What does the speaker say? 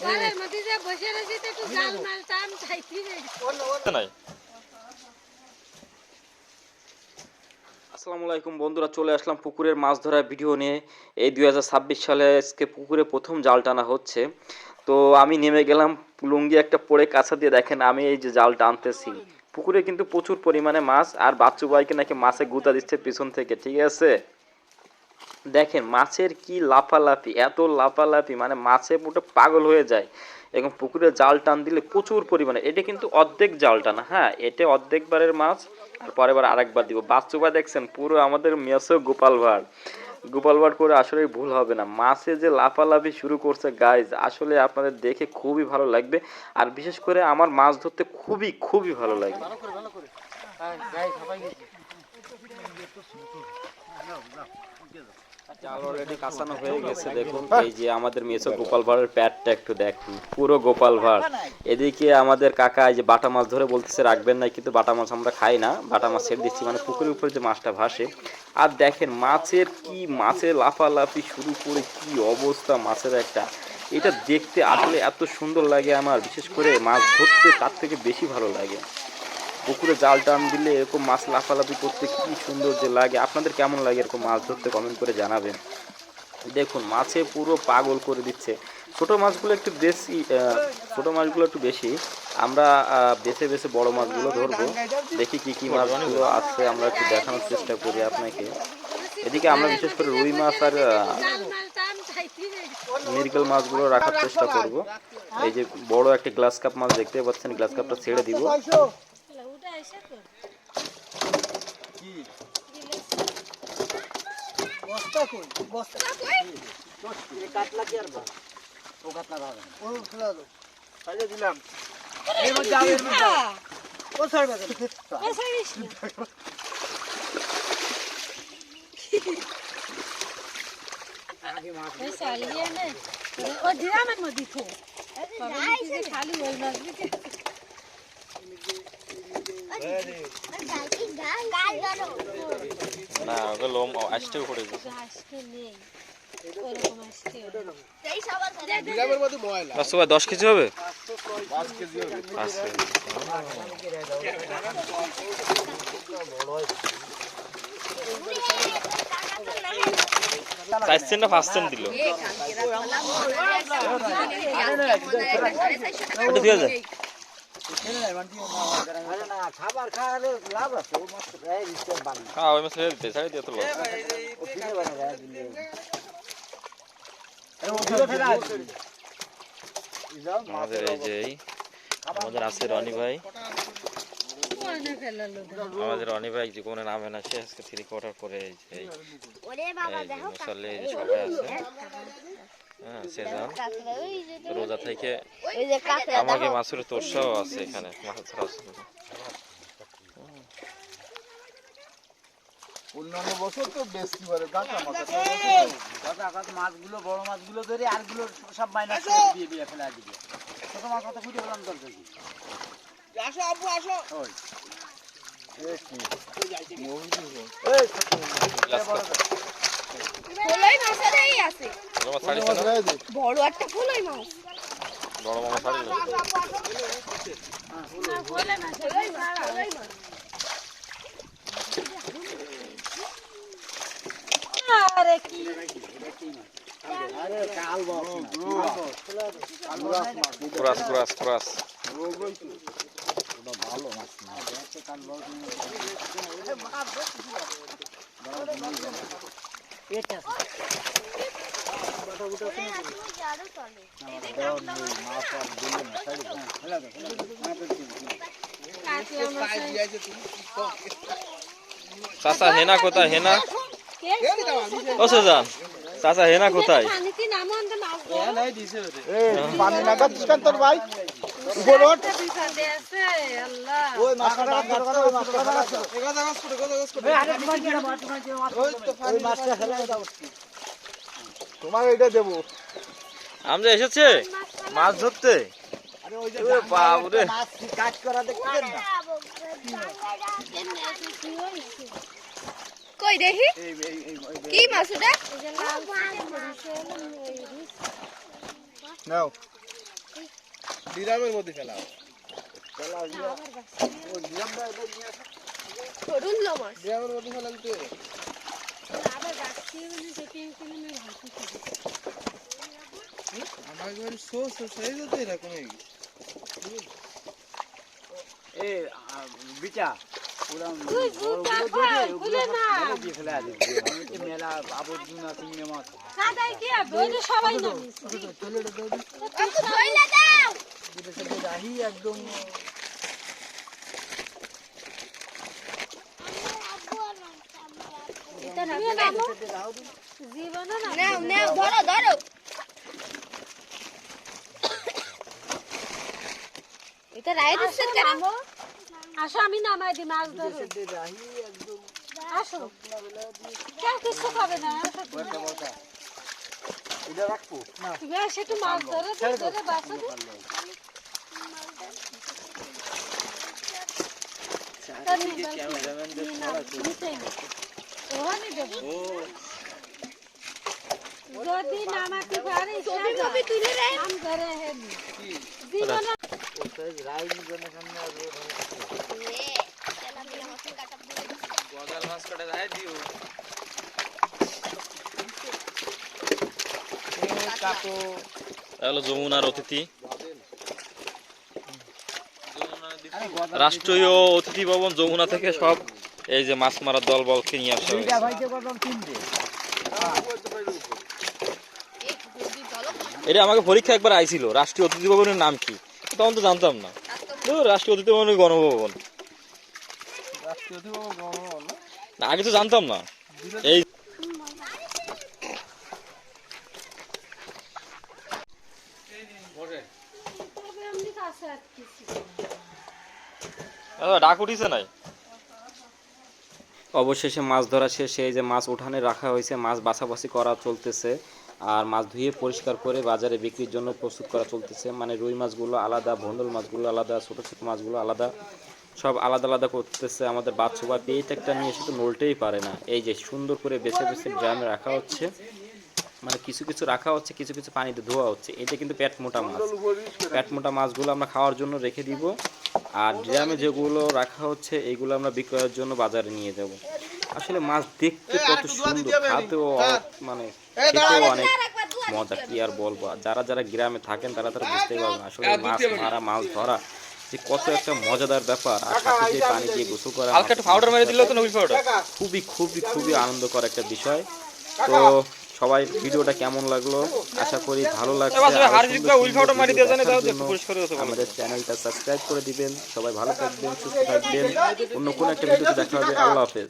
ঘরের মধ্যে যে বসে রয়েছে একটু জাল মাল টান খাইছি নাই। আসসালামু আলাইকুম বন্ধুরা, চলে আসলাম পুকুরের মাছ ধরার ভিডিও নিয়ে। এই 2026 সালে আজকে পুকুরে প্রথম জাল টানা হচ্ছে। তো আমি নেমে গেলাম, লুঙ্গি একটা পরে কাছা দিয়ে দেখেন আমি এই যে জাল টানতেছি। পুকুরে কিন্তু প্রচুর পরিমাণে মাছ, আর বাচ্চু ভাইকে নাকি মাছে গুঁতা দিচ্ছে পিছন থেকে, ঠিক আছে। দেখেন মাছের কি লাফালাফি, এত লাফালাফি মানে মাছে পুরো পাগল হয়ে যায়। এবং পুকুরে জাল টান দিলে প্রচুর পরিমাণে, এটা কিন্তু অর্ধেক জাল টানা, হ্যাঁ এটা অর্ধেকবারের মাছ। আর পরের বার আরেকবার দিব। বাচ্চু ভাই দেখছেন পুরো আমাদের মেসো গোপাল ভাঁড়, গোপাল ভাঁড় করে আসলে ভুল হবে না। মাছে যে লাফালাফি শুরু করছে গাইজ, আসলে আপনাদের দেখে খুবই ভালো লাগবে। আর বিশেষ করে আমার মাছ ধরতে খুবই খুবই ভালো লাগে। জাল অলরেডি কাঁচানো হয়ে গেছে, দেখুন এই যে আমাদের মেসো গোপাল ভাঁড়ের প্যাটটা একটু দেখুন, পুরো গোপাল ভাঁড়। এদিকে আমাদের কাকা এই যে বাটা মাছ ধরে বলতেছে রাখবেন না, কিন্তু বাটা মাছ আমরা খাই না, বাটা মাছ ছেড়ে দিচ্ছি, মানে পুকুরের উপরে যে মাছটা ভাসে। আর দেখেন মাছের লাফালাফি শুরু করে কি অবস্থা মাছের একটা, এটা দেখতে আসলে এত সুন্দর লাগে আমার, বিশেষ করে মাছ ধরতে তার থেকে বেশি ভালো লাগে। পুকুরে জাল টান দিলে এরকম মাছ লাফালাফি করতে কি সুন্দর যে লাগে। আপনাদের কেমন লাগে এরকম মাছ ধরতে কমেন্ট করে জানাবেন। দেখুন মাছে পুরো পাগল করে দিচ্ছে। ছোট মাছগুলো একটু বেশি, আমরা বেছে বেছে বড় মাছগুলো ধরবো। দেখি কি কি মাছগুলো আছে আমরা একটু দেখানোর চেষ্টা করি আপনাকে। এদিকে আমরা বিশেষ করে রুই মাছ আর মৃগেল মাছগুলো রাখার চেষ্টা করব। এই যে বড় একটা গ্লাস কাপ মাছ দেখতে পাচ্ছেন, গ্লাস কাপটা ছেড়ে দিব। বস্তা কই বস্তা কই এই কাটলা কি আর বা ও কাটলা ভাবে ও খোলা দাও সাইজে দিলাম এর মধ্যে যাও এর মধ্যে ও ছাড়বে ও ছাড়িস আগে মাছ এই সালিয়ে নে ও ডিরামের মধ্যে থো খালি ওই মাছ দিতে না ওগুলো লোম আসতেও পড়ে গেছে। বাচ্চু ভাই 10 কেজি হবে? 5 কেজি হবে। আচ্ছা চাইছেন না ফার্স্ট দিল ওটা দিয়ে যায়। খাবার খাওয়ালে লাভ আছে ও মাছ খায় দিতে বান হ্যাঁ ওই মাছ ছেড়ে দিতে ছাড়ে দিয়ে তো লোক ও ফিরে বানা দিলে আমাদের এই যে আমাদের আছে রনি ভাই, আমাদের রনি ভাই যে কোনো নামে না, সে আজকে 3 কোয়ার্টার করে এই মশালে সবাই আছে। হ্যাঁ সেজান রোজা থেকে আমাকে মাছের তোরসাও আছে এখানে, মাছ ধরা আছে। অন্যান্য বছর তো বেশি করে কাকা মাছগুলো বড় মাছগুলো ধরে আর গুলো সব মাইনাস করে দিয়ে দিয়ে ফেলা দিবে। ছোট মাছ কত ফুটে গেলাম তোর দেখি আসো আব্বু আসো ওই এই কি এই ফুলই মাছটাই আছে বড় একটা ফুলই মাছ বড় মাছ ছাড়ি না ফুলই মাছ আরে কি আরে কাল বস ক্রাস ক্রাস ক্রাস ভালো মাছ না কাল বস এটা চাচা হেনা কোথায়? হেনা ও সেজান চাচা হেনা কোথায়? পানি নাগাদ দিছেন তোর ভাই উপর ওঠ ওই মাছটা ওই মাছটা ফেলে দাও তোমার এইটা দেব। আমরা এসেছে মাছ ধরতে। আরে ওই যে বাবু রে মাছ কি কাট করা দেখছেন না কই দেখি কি মাছ ওটা নাও ডিরামের মধ্যে ফেলাও। ধরুন মাছ ডিরামের মধ্যে ফেলাইতে আমার একবারে সোস সেই তো এরকম এ বিটা পুরা দিয়ে ফেলে আছে মেলা আবর্জনা চিংড়ি মাছ সবাই না ধইলা দাও রাহি একদম নাও নাও ধরো ধরো এটা রাইড দিচ্ছে কেন আসো আমি নামাই দি মাছ ধরো রাহি একদম আসো কেউ কিছু খাবে না আসো এটা রাখবো না তুমি এসে একটু মাছ ধরে ধরে বাসো যদি নামাতে পারি ছবি মবি তুলে রে নাম ধরে হেলি জীবন রাই জনের সামনে আর গজাল মাছ কাটে যায় দিও কাকু হলো যমুনার অতিথি রাষ্ট্রীয় অতিথি ভবন যমুনা থেকে সব এই যে মাছ মারার দল বলকে নিয়ে আসা হয়েছে। দুইটা ভাইকে করলাম তিনটে এটা আমাকে পরীক্ষা একবার আইছিল রাষ্ট্রীয় অতিথি ভবনের নাম কি তখন তো জানতাম না রাষ্ট্রীয় অতিথি ভবন গণভবন না আগে তো জানতাম না এই ডাক উঠিছে নাই অবশেষে মাছ ধরা শেষে এই যে মাছ উঠানে রাখা হয়েছে মাছ বাছাবাছি করা চলতেছে আর মাছ ধুয়ে পরিষ্কার করে বাজারে বিক্রির জন্য প্রস্তুত করা চলতেছে মানে রুই মাছগুলো আলাদা ভন্ডল মাছগুলো আলাদা ছোটো ছোটো মাছগুলো আলাদা সব আলাদা আলাদা করতেছে আমাদের বাচ্চা বা পেট একটা নিয়ে এসে তো নড়তেই পারে না এই যে সুন্দর করে বেছে বেছে ড্রামে রাখা হচ্ছে মানে কিছু কিছু রাখা হচ্ছে কিছু কিছু পানিতে ধোয়া হচ্ছে এটা কিন্তু পেট মোটা মাছ পেট মোটা মাছগুলো আমরা খাওয়ার জন্য রেখে দিব আর ড্রামে যেগুলো রাখা হচ্ছে এইগুলো আমরা বিক্রয়ের জন্য বাজারে নিয়ে যাব আসলে মাছ দেখতে কত সুন্দর খাতেও মানে খেতেও অনেক মজা কি আর বলবো যারা যারা গ্রামে থাকেন তারা তারা বুঝতেই পারবেন আসলে মাছ মারা মাছ ধরা যে কত একটা মজাদার ব্যাপার আর সাথে যে পানি দিয়ে গোসল করা খুবই খুবই খুবই আনন্দকর একটা বিষয় তো সবাই ভিডিওটা কেমন লাগলো আশা করি ভালো লাগছে আমাদের চ্যানেলটা সাবস্ক্রাইব করে দিবেন সবাই ভালো থাকবেন সুস্থ থাকবেন অন্য কোনো একটা ভিডিওতে দেখা হবে আল্লাহ হাফেজ।